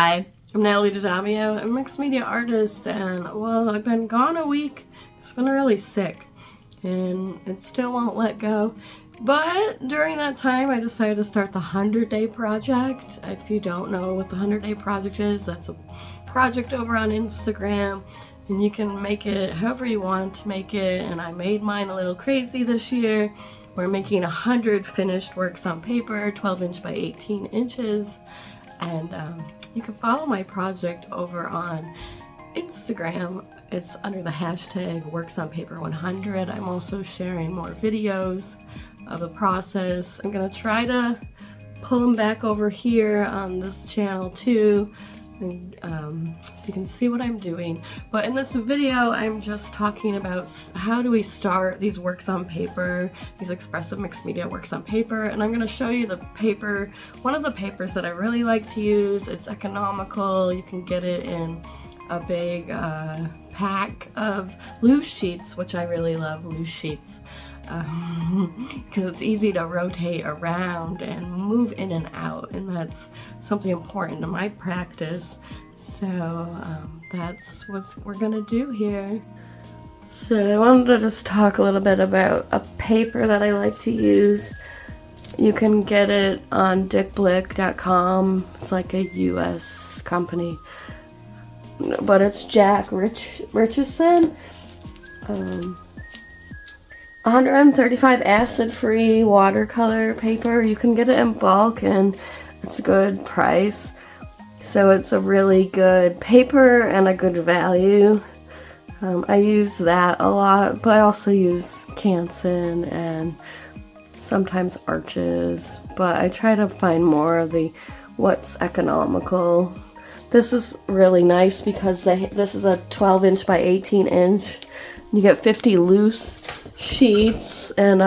Hi, I'm Natalie D'Adamio. I'm a mixed media artist, and well, I've been gone a week. It's been really sick and it still won't let go. But during that time, I decided to start the 100-Day Project. If you don't know what the 100-Day Project is, that's a project over on Instagram, and you can make it however you want to make it. And I made mine a little crazy this year. We're making 100 finished works on paper, 12 inch by 18 inches. And you can follow my project over on Instagram. It's under the hashtag WorksOnPaper100. I'm also sharing more videos of the process. I'm gonna try to pull them back over here on this channel too, and, so you can see what I'm doing. But in this video, I'm just talking about how do we start these works on paper, these expressive mixed media works on paper. And I'm going to show you the paper, one of the papers that I really like to use. It's economical. You can get it in a big pack of loose sheets, which I really love loose sheets. Because it's easy to rotate around and move in and out, and that's something important to my practice. So that's what we're gonna do here. So I wanted to just talk a little bit about a paper that I like to use. You can get it on dickblick.com. It's like a US company, but it's Jack Richardson. 135 acid-free watercolor paper. You can get it in bulk and it's a good price. So it's a really good paper and a good value. I use that a lot, but I also use Canson and sometimes Arches. But I try to find more of the what's economical. This is really nice because this is a 12 inch by 18 inch. You get 50 loose sheets, and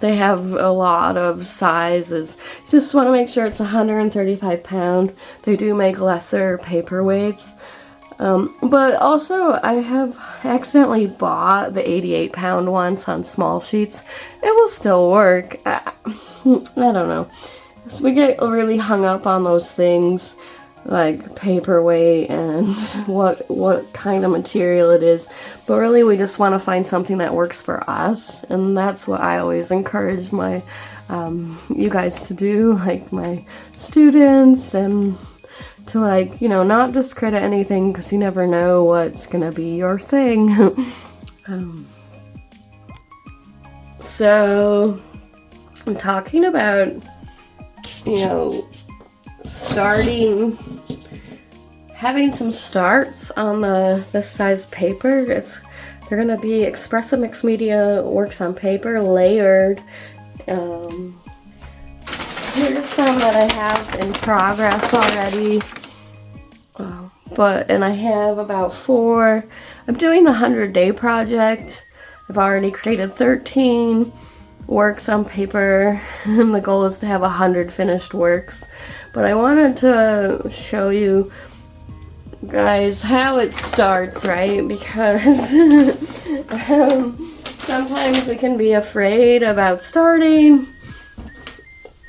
they have a lot of sizes. You just want to make sure it's 135 pound. They do make lesser paperweights. But also I have accidentally bought the 88 pound ones on small sheets. It will still work. I don't know. So we get really hung up on those things, like paperweight and what kind of material it is, but really we just want to find something that works for us. And that's what I always encourage my you guys to do, like my students, and to, like, you know, not discredit anything, because you never know what's gonna be your thing. So I'm talking about, you know, having some starts on this size paper. They're gonna be expressive mixed media works on paper, layered. Here's some that I have in progress already, and I have about 4. I'm doing the 100-Day Project. I've already created 13 works on paper, and the goal is to have 100 finished works. But I wanted to show you guys how it starts, right? Because sometimes we can be afraid about starting,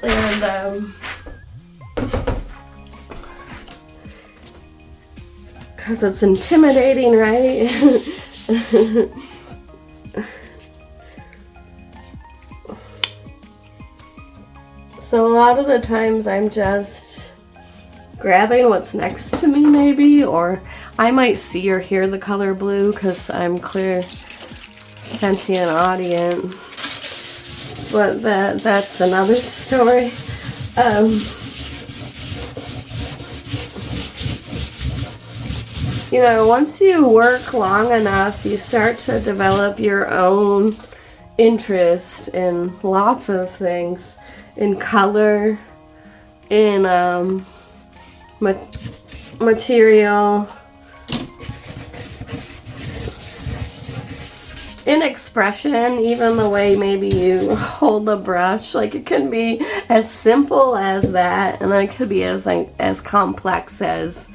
and because it's intimidating, right? So a lot of the times I'm just grabbing what's next to me, maybe, or I might see or hear the color blue because I'm clear sentient audience. But that's another story. You know, once you work long enough, you start to develop your own interest in lots of things. In color, in material, in expression, even the way maybe you hold the brush. Like, it can be as simple as that, and then it could be as complex as,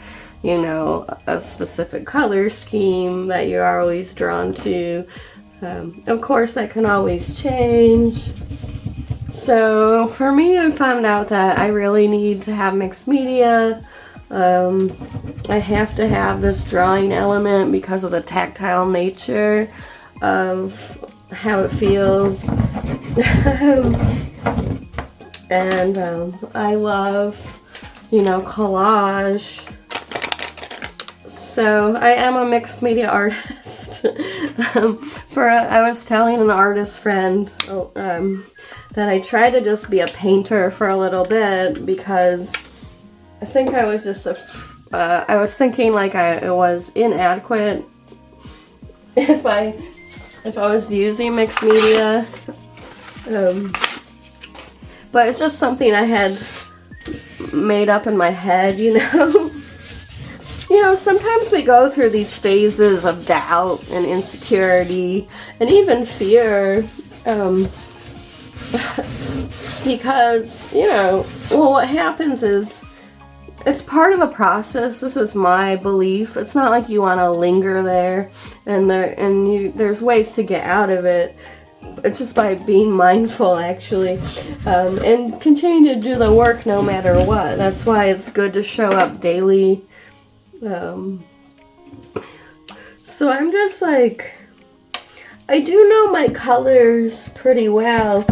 you know, a specific color scheme that you're always drawn to. Of course, that can always change. So for me, I found out that I really need to have mixed media. I have to have this drawing element because of the tactile nature of how it feels. And I love, you know, collage. So I am a mixed media artist. I was telling an artist friend that I tried to just be a painter for a little bit because I think I was just I was thinking like it was inadequate if I was using mixed media. But it's just something I had made up in my head, you know. You know, sometimes we go through these phases of doubt and insecurity and even fear, because, you know, well, what happens is it's part of a process. This is my belief. It's not like you want to linger there, and there's ways to get out of it. It's just by being mindful, actually, and continue to do the work no matter what. That's why it's good to show up daily. So I'm just like, I do know my colors pretty well.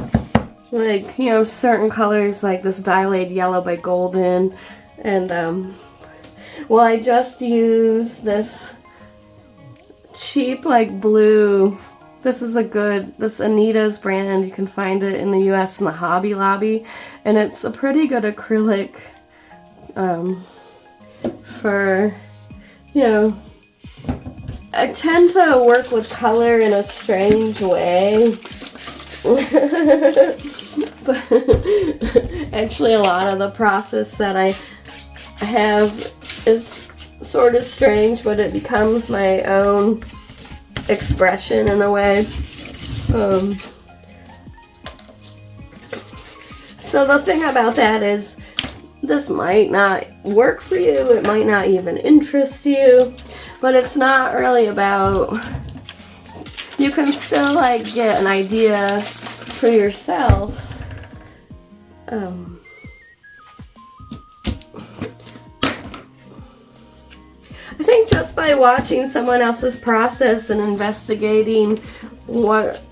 Like, you know, certain colors like this Dilated Yellow by Golden. And, well, I just use this cheap, like, blue. This is this Anita's brand. You can find it in the US in the Hobby Lobby. And it's a pretty good acrylic, for, you know, I tend to work with color in a strange way. But actually a lot of the process that I have is sort of strange, but it becomes my own expression in a way. So the thing about that is this might not work for you, it might not even interest you, but it's not really about, you can still like get an idea for yourself. I think just by watching someone else's process and investigating what,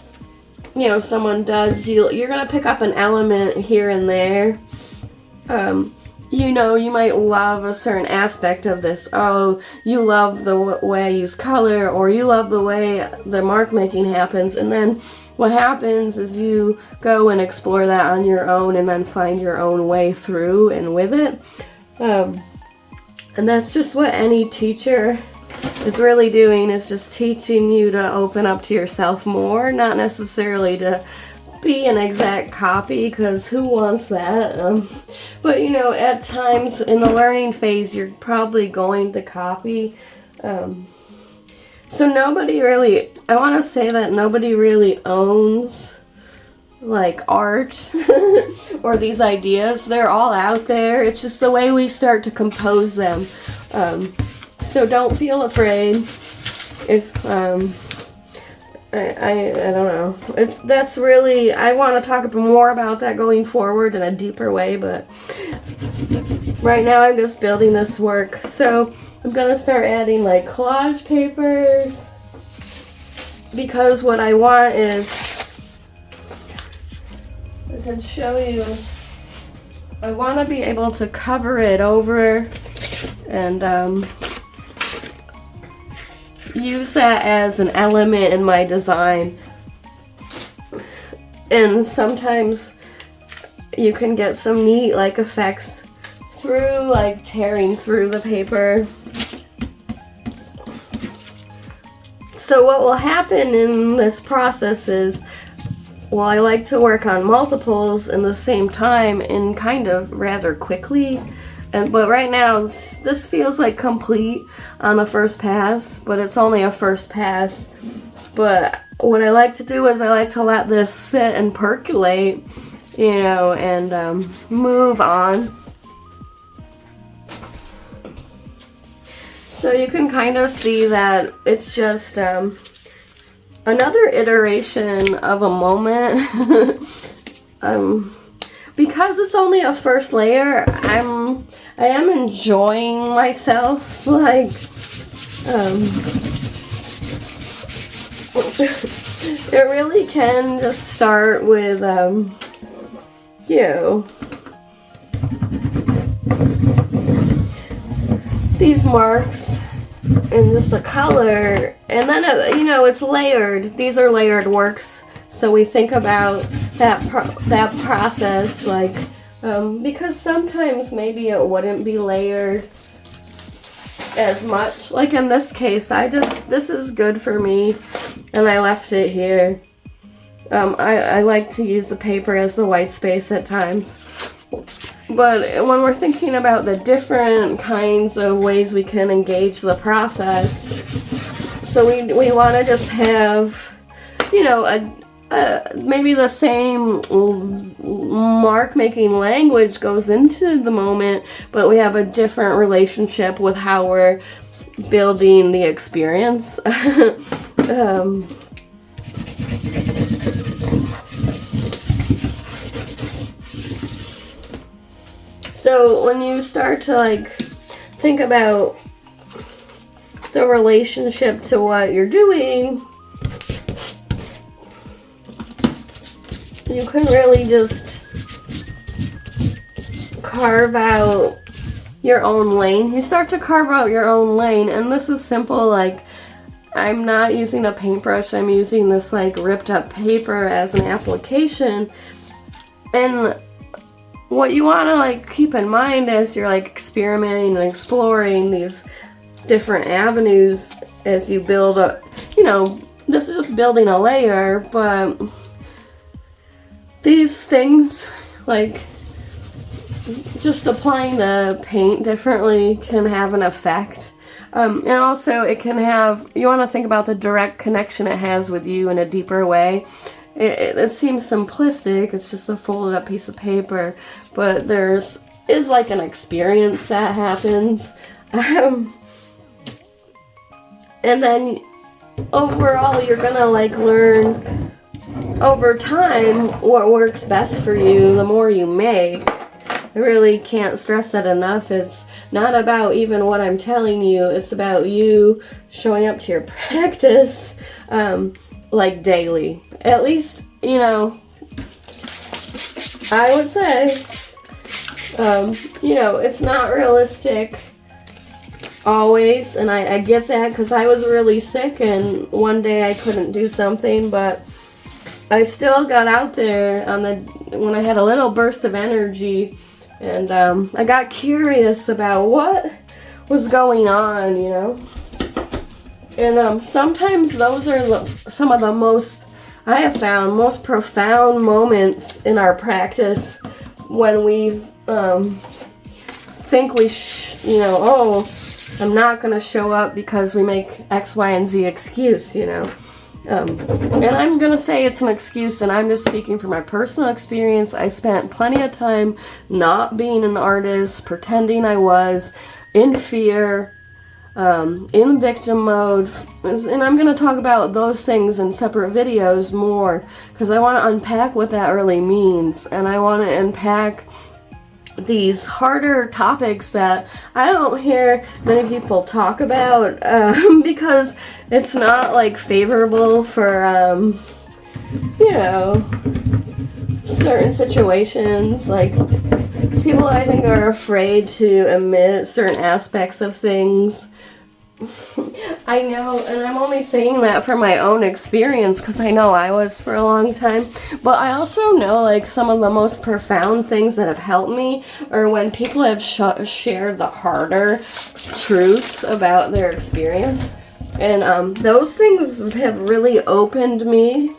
you know, someone does, you're gonna pick up an element here and there. You know, you might love a certain aspect of this. Oh, you love the way I use color, or you love the way the mark making happens, and then what happens is you go and explore that on your own and then find your own way through and with it. And that's just what any teacher is really doing, is just teaching you to open up to yourself more, not necessarily to be an exact copy, because who wants that? But you know, at times in the learning phase, you're probably going to copy. So nobody really, I want to say that nobody really owns like art or these ideas. They're all out there. It's just the way we start to compose them. So don't feel afraid if I don't know. That's really, I want to talk more about that going forward in a deeper way, but right now I'm just building this work. So I'm gonna start adding like collage papers, because what I want is, I can show you, I want to be able to cover it over and use that as an element in my design. And sometimes you can get some neat like effects through like tearing through the paper. So what will happen in this process is, well, I like to work on multiples in the same time and kind of rather quickly. But right now, this feels like complete on the first pass, but it's only a first pass. But what I like to do is I like to let this sit and percolate, you know, and move on. So you can kind of see that it's just another iteration of a moment. Because it's only a first layer, I am enjoying myself, like, it really can just start with, you know, these marks and just the color, and then, you know, it's layered. These are layered works, so we think about that process, like, because sometimes maybe it wouldn't be layered as much. Like in this case, this is good for me, and I left it here. I like to use the paper as the white space at times. But when we're thinking about the different kinds of ways we can engage the process, so we want to just have, you know, maybe the same mark making language goes into the moment, but we have a different relationship with how we're building the experience. So when you start to like think about the relationship to what you're doing, you can really just carve out your own lane. You start to carve out your own lane, and this is simple. Like, I'm not using a paintbrush, I'm using this like ripped up paper as an application. And what you want to like keep in mind as you're like experimenting and exploring these different avenues as you build up, you know, this is just building a layer, but these things, like just applying the paint differently can have an effect. And also it can have, you want to think about the direct connection it has with you in a deeper way. It seems simplistic, it's just a folded up piece of paper, but is like an experience that happens. And then overall you're gonna like learn over time what works best for you the more you make. I really can't stress that enough. It's not about even what I'm telling you, it's about you showing up to your practice like daily. At least, you know, I would say, you know, it's not realistic always, and I get that because I was really sick and one day I couldn't do something, but I still got out there when I had a little burst of energy, and I got curious about what was going on, you know. And sometimes those are some of the most, I have found, most profound moments in our practice when we think we, you know, oh, I'm not going to show up because we make X, Y, and Z excuse, you know. And I'm going to say it's an excuse, and I'm just speaking from my personal experience. I spent plenty of time not being an artist, pretending I was, in fear, in victim mode, and I'm going to talk about those things in separate videos more, because I want to unpack what that really means, and I want to unpack these harder topics that I don't hear many people talk about, because it's not like favorable for, you know, certain situations. Like, people I think are afraid to admit certain aspects of things. I know, and I'm only saying that from my own experience because I know I was for a long time, but I also know like some of the most profound things that have helped me are when people have shared the harder truths about their experience, and those things have really opened me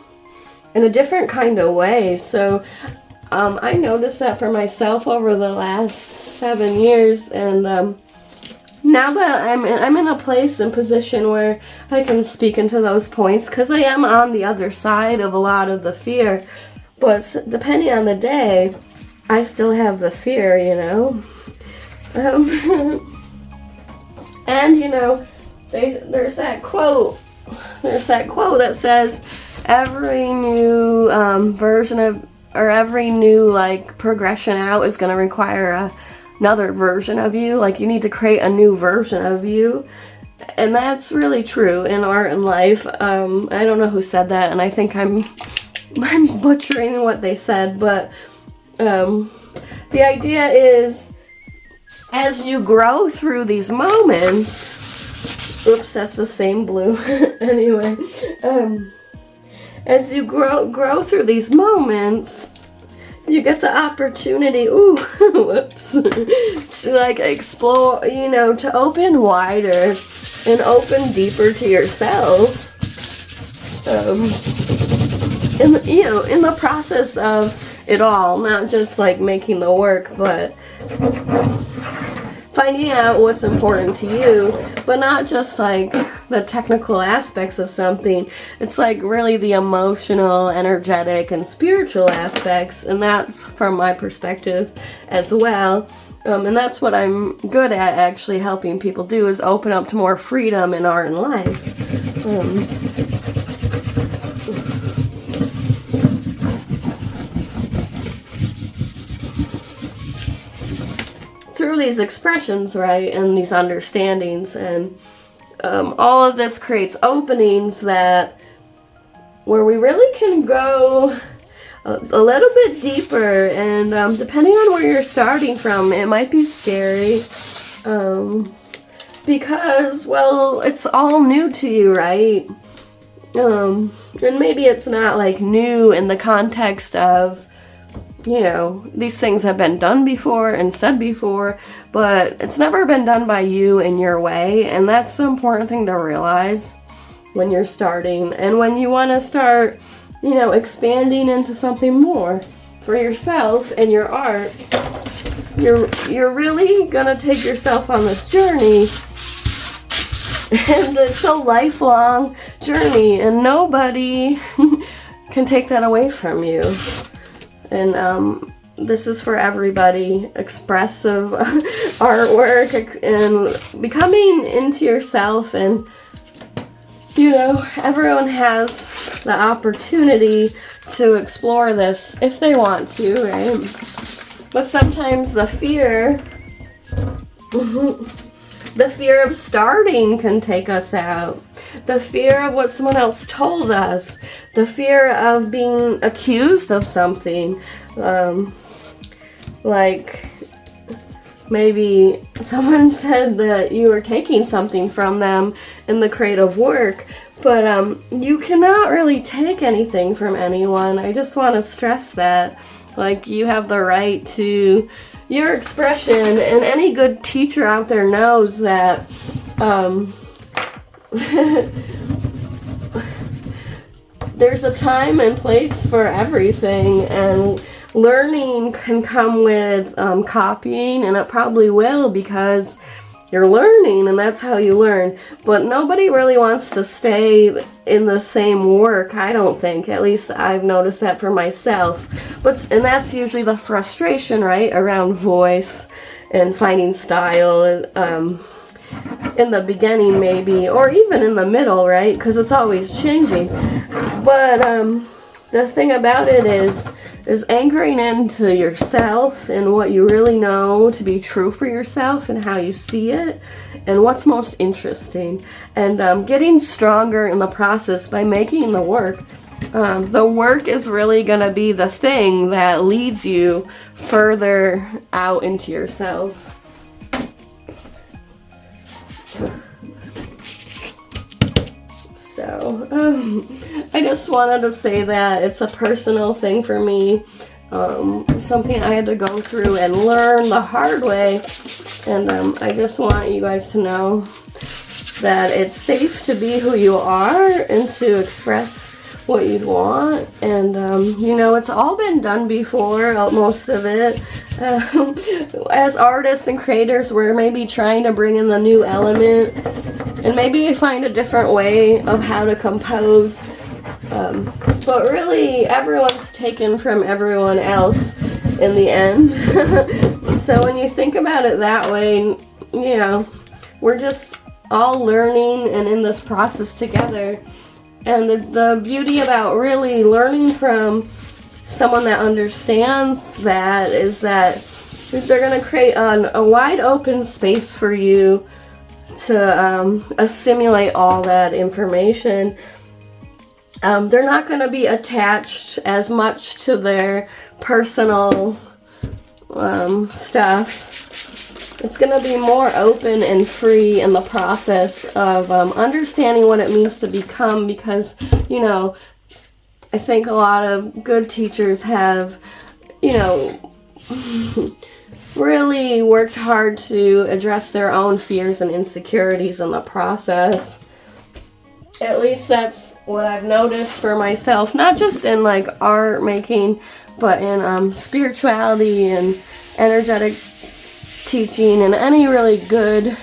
in a different kind of way. So I noticed that for myself over the last 7 years, and now that I'm in a place and position where I can speak into those points, because I am on the other side of a lot of the fear, but depending on the day, I still have the fear, you know. And you know, there's that quote that says every new version of, or every new like progression out is going to require another version of you. Like, you need to create a new version of you. And that's really true in art and life. I don't know who said that, and I think I'm butchering what they said, but the idea is, as you grow through these moments, oops, that's the same blue. Anyway, as you grow through these moments, you get the opportunity, whoops, to like explore, you know, to open wider and open deeper to yourself. In the process of it all, not just like making the work, but finding out what's important to you, but not just like the technical aspects of something. It's like really the emotional, energetic, and spiritual aspects, and that's from my perspective as well. And that's what I'm good at actually helping people do, is open up to more freedom in art and life. Through these expressions, right, and these understandings, and all of this creates openings that where we really can go a little bit deeper, and depending on where you're starting from, it might be scary, because, well, it's all new to you, right? And maybe it's not like new in the context of, you know, these things have been done before and said before, but it's never been done by you in your way, and that's the important thing to realize when you're starting, and when you want to start, you know, expanding into something more for yourself and your art. You're really gonna take yourself on this journey, and it's a lifelong journey, and nobody can take that away from you. And this is for everybody. Expressive artwork and becoming into yourself, and you know, everyone has the opportunity to explore this if they want to, right? But sometimes the fear of starting can take us out. The fear of what someone else told us. The fear of being accused of something. Like, maybe someone said that you were taking something from them in the creative work, but you cannot really take anything from anyone. I just want to stress that. Like, you have the right to your expression, and any good teacher out there knows that there's a time and place for everything, and learning can come with copying, and it probably will, because you're learning and that's how you learn. But nobody really wants to stay in the same work, I don't think. At least I've noticed that for myself. And that's usually the frustration, right, around voice and finding style in the beginning, maybe, or even in the middle, right, because it's always changing. But the thing about it is anchoring into yourself and what you really know to be true for yourself, and how you see it, and what's most interesting, and getting stronger in the process by making the work. The work is really going to be the thing that leads you further out into yourself. So, I just wanted to say that it's a personal thing for me, something I had to go through and learn the hard way, and I just want you guys to know that it's safe to be who you are and to express what you'd want, and you know, it's all been done before, most of it. As artists and creators, we're maybe trying to bring in the new element, and maybe we find a different way of how to compose, but really everyone's taken from everyone else in the end. So when you think about it that way, you know, we're just all learning and in this process together. And the beauty about really learning from someone that understands that is that They're going to create a wide open space for you to assimilate all that information. They're not going to be attached as much to their personal stuff. It's going to be more open and free in the process of understanding what it means to become, because, you know, I think a lot of good teachers have, you know, really worked hard to address their own fears and insecurities in the process. At least that's what I've noticed for myself, not just in like art making, but in spirituality and energetic teaching, and any really good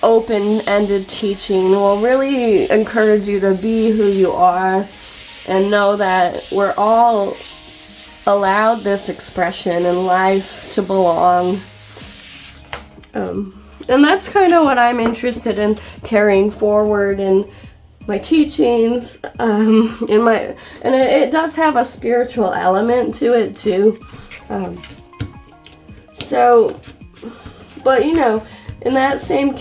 open-ended teaching will really encourage you to be who you are and know that we're all allowed this expression in life to belong. And that's kind of what I'm interested in carrying forward in my teachings. It does have a spiritual element to it too. But you know, in that same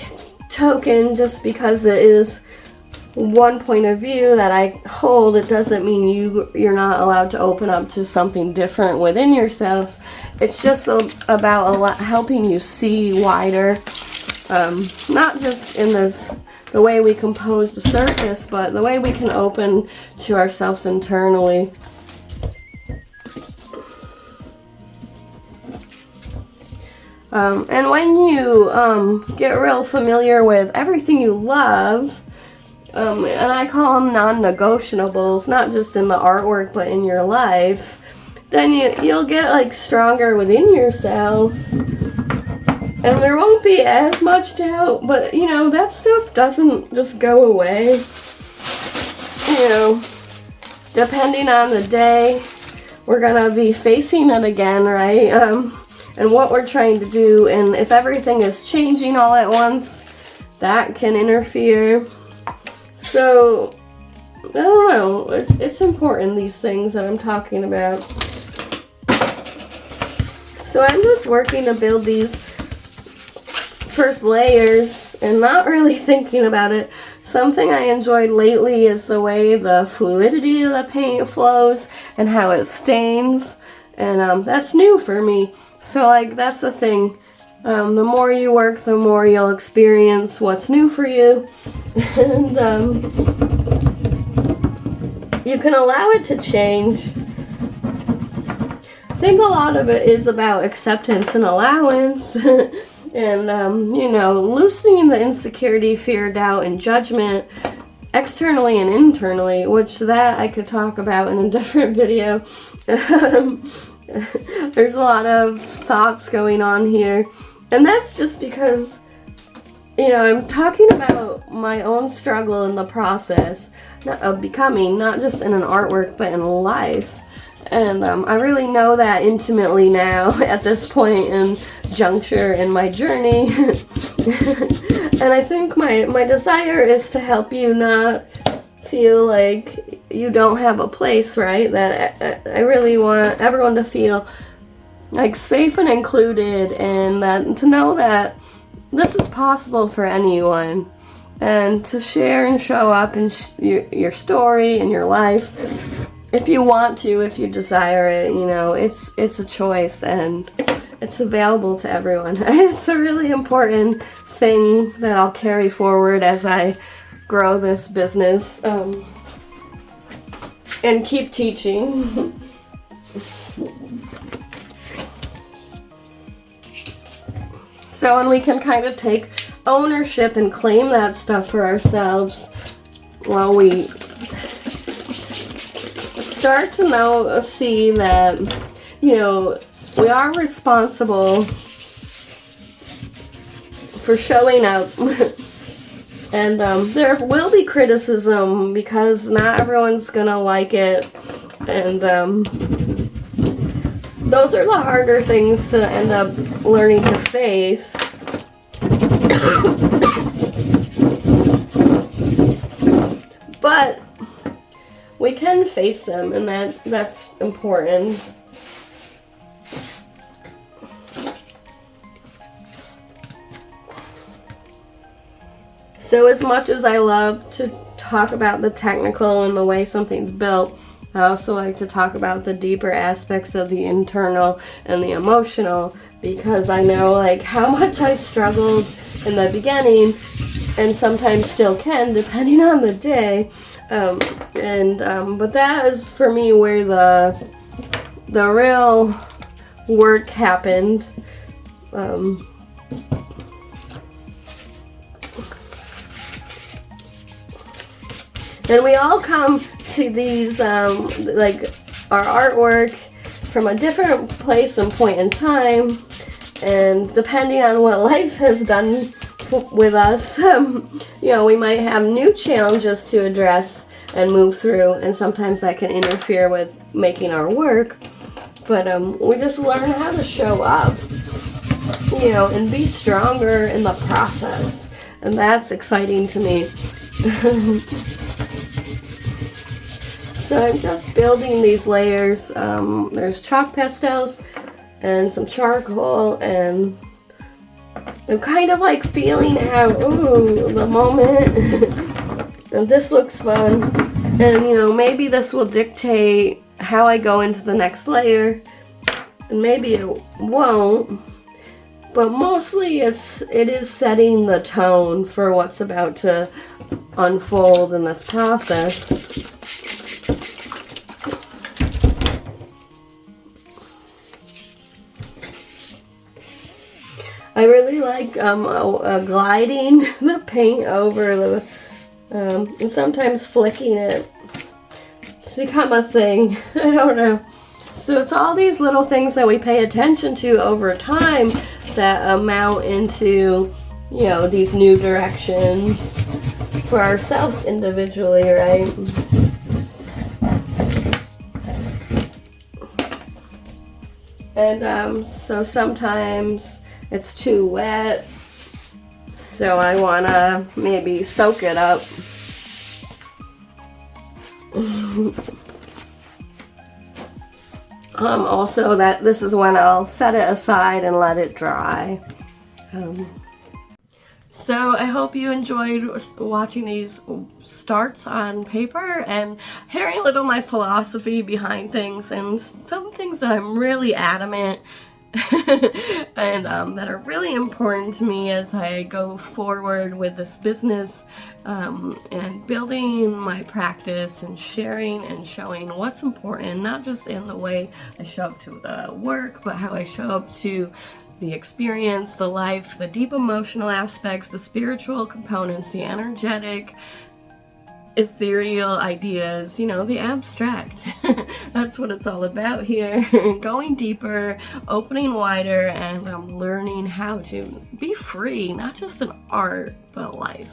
token, just because it is one point of view that I hold, it doesn't mean you're not allowed to open up to something different within yourself. It's just about helping you see wider, not just in the way we compose the surface, but the way we can open to ourselves internally. And when you get real familiar with everything you love, and I call them non-negotiables, not just in the artwork but in your life, then you'll get like stronger within yourself, and there won't be as much doubt. But you know, that stuff doesn't just go away. You know, depending on the day, we're gonna be facing it again, right? And what we're trying to do, and if everything is changing all at once, that can interfere. So, I don't know, it's important, these things that I'm talking about. So I'm just working to build these first layers and not really thinking about it. Something I enjoyed lately is the way the fluidity of the paint flows and how it stains, and that's new for me. So like, that's the thing. The more you work, the more you'll experience what's new for you. And you can allow it to change. I think a lot of it is about acceptance and allowance. And, you know, loosening the insecurity, fear, doubt, and judgment externally and internally, which that I could talk about in a different video. There's a lot of thoughts going on here. And that's just because, you know, I'm talking about my own struggle in the process of becoming, not just in an artwork, but in life. And I really know that intimately now at this point in juncture in my journey. And I think my desire is to help you not feel like you don't have a place, right? That I really want everyone to feel like safe and included, and that to know that this is possible for anyone, and to share and show up in your story and your life if you want to, if you desire it. You know, it's a choice, and it's available to everyone. It's a really important thing that I'll carry forward as I grow this business and keep teaching. So when we can kind of take ownership and claim that stuff for ourselves, while we start to see that, you know, we are responsible for showing up. And there will be criticism, because not everyone's gonna like it, and those are the harder things to end up learning to face. But we can face them, and that's important. So as much as I love to talk about the technical and the way something's built, I also like to talk about the deeper aspects of the internal and the emotional, because I know like how much I struggled in the beginning and sometimes still can depending on the day. But that is for me where the real work happened. And we all come to these, like our artwork from a different place and point in time, and depending on what life has done with us, we might have new challenges to address and move through, and sometimes that can interfere with making our work. But we just learn how to show up, and be stronger in the process, and that's exciting to me. So I'm just building these layers. There's chalk pastels and some charcoal, and I'm kind of like feeling out, the moment. And this looks fun. And maybe this will dictate how I go into the next layer. And maybe it won't. But mostly it is setting the tone for what's about to unfold in this process. I really like gliding the paint over the, and sometimes flicking it. It's become a thing. I don't know. So it's all these little things that we pay attention to over time that amount into, these new directions for ourselves individually, right? And so sometimes it's too wet, so I want to maybe soak it up. Also, this is when I'll set it aside and let it dry. So I hope you enjoyed watching these starts on paper and hearing a little my philosophy behind things, and some things that I'm really adamant and that are really important to me as I go forward with this business, and building my practice and sharing and showing what's important, not just in the way I show up to the work, but how I show up to the experience, the life, the deep emotional aspects, the spiritual components, the energetic, ethereal ideas, the abstract. That's what it's all about here. Going deeper, opening wider, and learning how to be free, not just in art, but life.